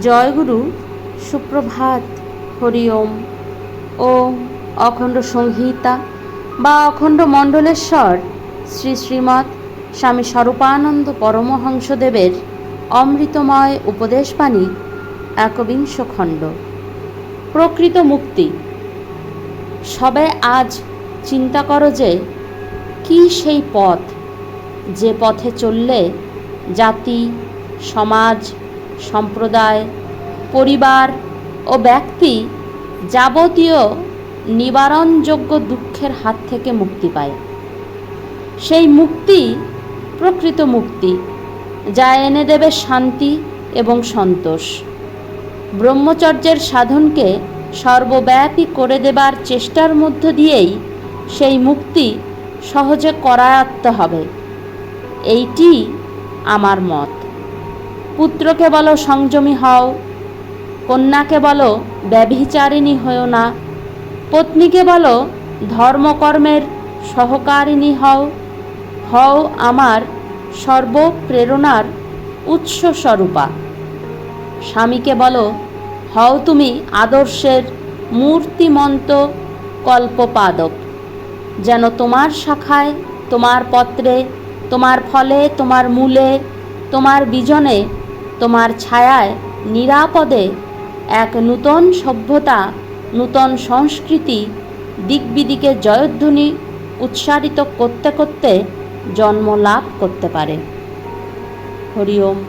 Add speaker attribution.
Speaker 1: জয়গুরু, সুপ্রভাত, হরি ওম। ওম অখণ্ড সংহিতা বা অখণ্ড মণ্ডলেশ্বর শ্রী শ্রীমৎ স্বামী স্বরূপানন্দ পরমহংসদেবের অমৃতময় উপদেশবাণী, একবিংশ খণ্ড। প্রকৃত মুক্তি। সবে আজ চিন্তা করো যে কি সেই পথ, যে পথে চললে জাতি, সমাজ, সম্প্রদায়, পরিবার ও ব্যক্তি যাবতীয় নিবারণযোগ্য দুঃখের হাত থেকে মুক্তি পায়। সেই মুক্তি প্রকৃত মুক্তি, যা এনে দেবে শান্তি এবং সন্তোষ। ব্রহ্মচর্যের সাধনকে সর্বব্যাপী করে দেবার চেষ্টার মধ্য দিয়েই সেই মুক্তি সহজে করায়ত্ত হবে, এইটি আমার মত। পুত্রকে বলো সংযমী হও, কন্যাকে বলো ব্যভিচারিণী হও না, পত্নীকে বলো ধর্মকর্মের সহকারিণী হও। হও আমার সর্বপ্রেরণার উৎস স্বরূপা। স্বামীকে বলো, হও তুমি আদর্শের মূর্তিমন্ত কল্পপাদপ, যেন তোমার শাখায়, তোমার পত্রে, তোমার ফলে, তোমার মূলে, তোমার বীজনে, তোমার ছায়ায় নিরাপদে এক নূতন সভ্যতা, নূতন সংস্কৃতি দিকবিদিকে জয়ধ্বনি উচ্চারিত করতে করতে জন্ম লাভ করতে পারে। হরি ওম।